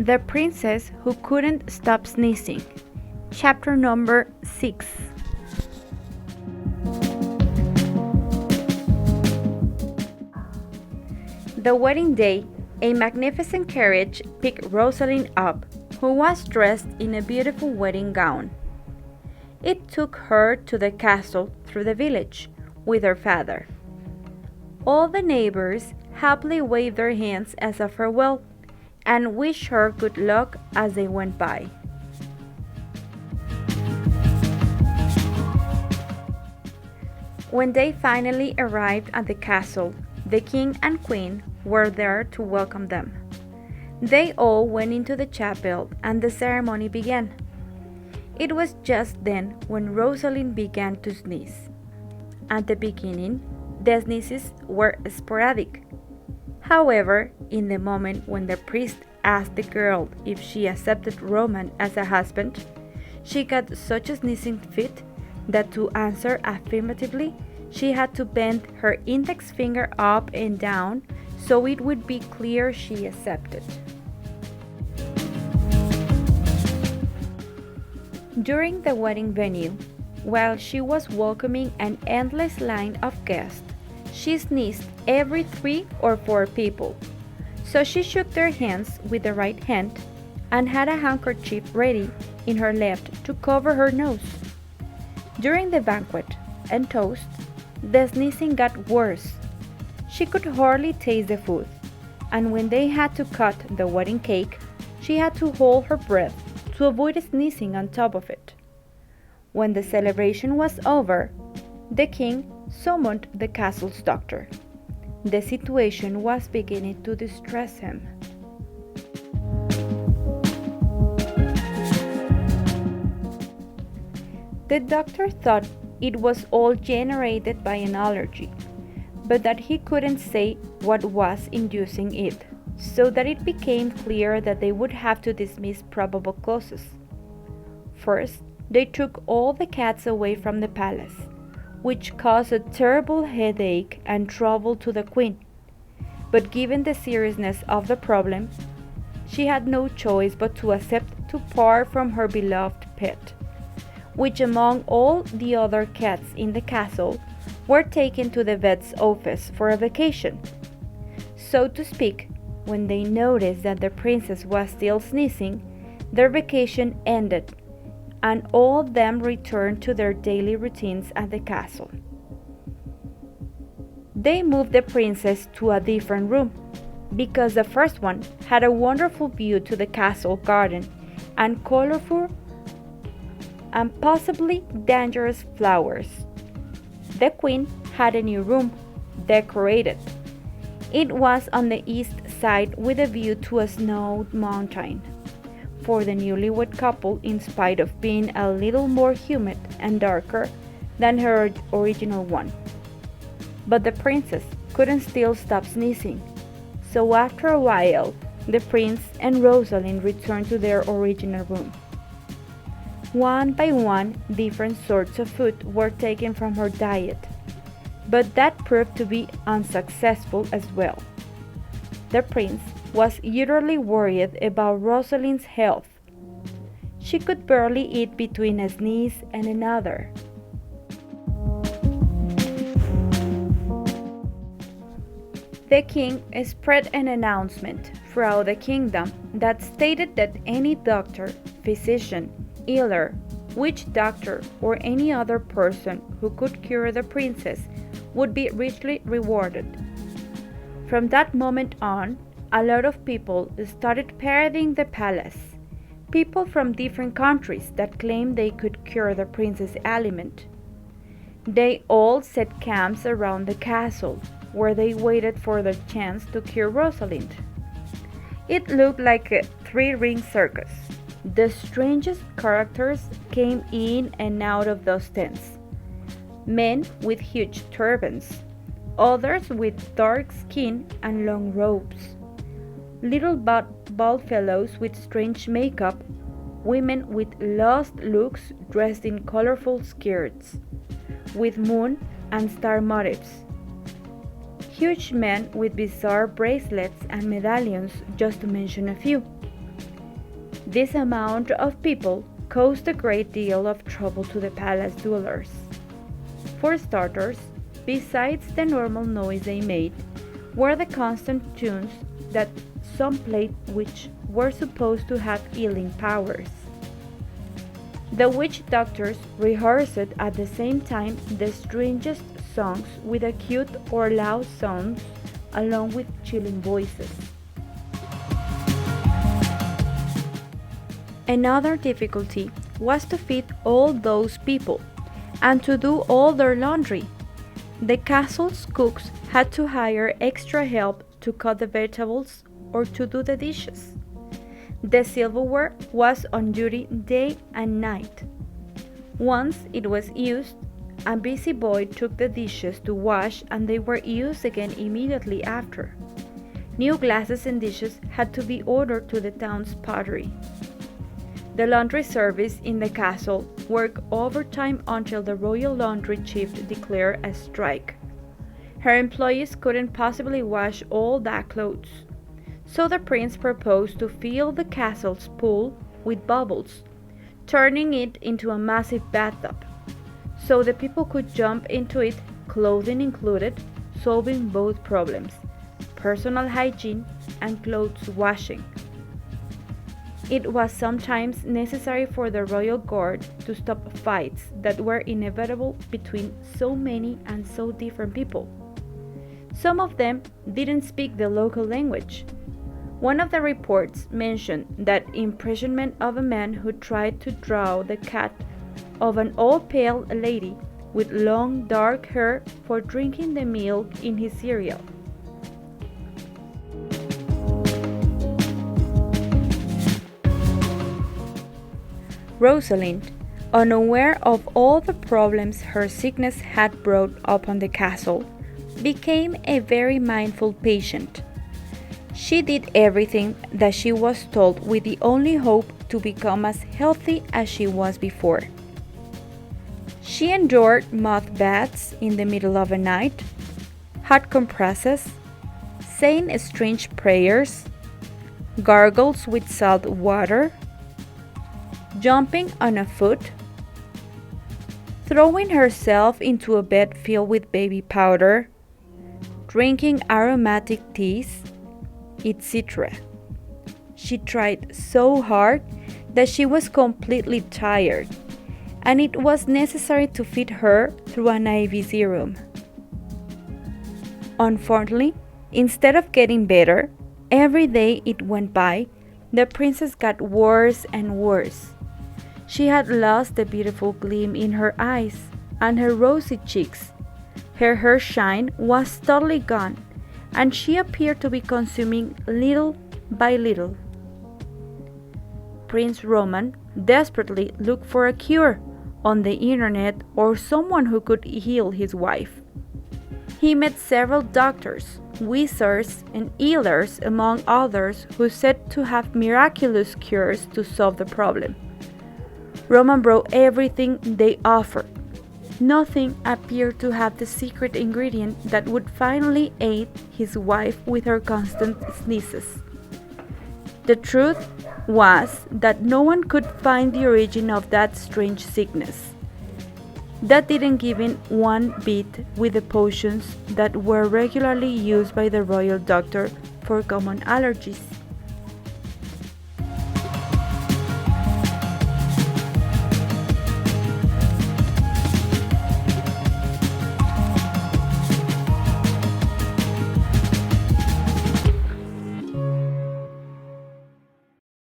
The Princess Who Couldn't Stop Sneezing. Chapter number 6. The wedding day, a magnificent carriage picked Rosalind up, who was dressed in a beautiful wedding gown. It took her to the castle through the village with her father. All the neighbors happily waved their hands as a farewell and wished her good luck as they went by. When they finally arrived at the castle, the king and queen were there to welcome them. They all went into the chapel and the ceremony began. It was just then when Rosalind began to sneeze. At the beginning, the sneezes were sporadic. However, in the moment when the priest asked the girl if she accepted Roman as a husband, she got such a sneezing fit that to answer affirmatively, she had to bend her index finger up and down so it would be clear she accepted. During the wedding venue, while she was welcoming an endless line of guests, she sneezed every 3 or 4 people. So she shook their hands with the right hand and had a handkerchief ready in her left to cover her nose. During the banquet and toast, the sneezing got worse. She could hardly taste the food, and when they had to cut the wedding cake, she had to hold her breath to avoid sneezing on top of it. When the celebration was over, the king summoned the castle's doctor. The situation was beginning to distress him. The doctor thought it was all generated by an allergy, but that he couldn't say what was inducing it, so that it became clear that they would have to dismiss probable causes. First, they took all the cats away from the palace, which caused a terrible headache and trouble to the queen. But given the seriousness of the problem, she had no choice but to accept to part from her beloved pet, which among all the other cats in the castle were taken to the vet's office for a vacation. So to speak, when they noticed that the princess was still sneezing, their vacation ended and all of them returned to their daily routines at the castle. They moved the princess to a different room, because the first one had a wonderful view to the castle garden and colorful and possibly dangerous flowers. The queen had a new room, decorated. It was on the east side with a view to a snow mountain. For the newlywed couple, in spite of being a little more humid and darker than her original one. But the princess couldn't still stop sneezing, so after a while, the prince and Rosalind returned to their original room. One by one, different sorts of food were taken from her diet, but that proved to be unsuccessful as well. The prince was utterly worried about Rosalind's health. She could barely eat between a sneeze and another. The king spread an announcement throughout the kingdom that stated that any doctor, physician, healer, witch doctor, or any other person who could cure the princess would be richly rewarded. From that moment on, a lot of people started parading the palace. People from different countries that claimed they could cure the princess' ailment. They all set camps around the castle, where they waited for their chance to cure Rosalind. It looked like a 3-ring circus. The strangest characters came in and out of those tents. Men with huge turbans, others with dark skin and long robes. Little bald fellows with strange makeup, women with lost looks dressed in colorful skirts, with moon and star motifs. Huge men with bizarre bracelets and medallions, just to mention a few. This amount of people caused a great deal of trouble to the palace dwellers. For starters, besides the normal noise they made, were the constant tunes that some played which were supposed to have healing powers. The witch doctors rehearsed at the same time the strangest songs with acute or loud sounds along with chilling voices. Another difficulty was to feed all those people and to do all their laundry. The castle's cooks had to hire extra help to cut the vegetables or to do the dishes. The silverware was on duty day and night. Once it was used, a busy boy took the dishes to wash and they were used again immediately after. New glasses and dishes had to be ordered to the town's pottery. The laundry service in the castle worked overtime until the royal laundry chief declared a strike. Her employees couldn't possibly wash all that clothes. So the prince proposed to fill the castle's pool with bubbles, turning it into a massive bathtub, so the people could jump into it, clothing included, solving both problems, personal hygiene and clothes washing. It was sometimes necessary for the royal guard to stop fights that were inevitable between so many and so different people. Some of them didn't speak the local language. One of the reports mentioned that imprisonment of a man who tried to draw the cat of an old pale lady with long dark hair for drinking the milk in his cereal. Rosalind, unaware of all the problems her sickness had brought upon the castle, became a very mindful patient. She did everything that she was told with the only hope to become as healthy as she was before. She endured mud baths in the middle of the night, hot compresses, saying strange prayers, gargles with salt water, jumping on a foot, throwing herself into a bed filled with baby powder, drinking aromatic teas, etc. She tried so hard that she was completely tired, and it was necessary to feed her through an IV serum. Unfortunately, instead of getting better, every day it went by, the princess got worse and worse. She had lost the beautiful gleam in her eyes and her rosy cheeks. Her hair shine was totally gone, and she appeared to be consuming little by little. Prince Roman desperately looked for a cure on the internet or someone who could heal his wife. He met several doctors, wizards, and healers, among others, who said to have miraculous cures to solve the problem. Roman brought everything they offered. Nothing appeared to have the secret ingredient that would finally aid his wife with her constant sneezes. The truth was that no one could find the origin of that strange sickness. That didn't give in one bit with the potions that were regularly used by the royal doctor for common allergies.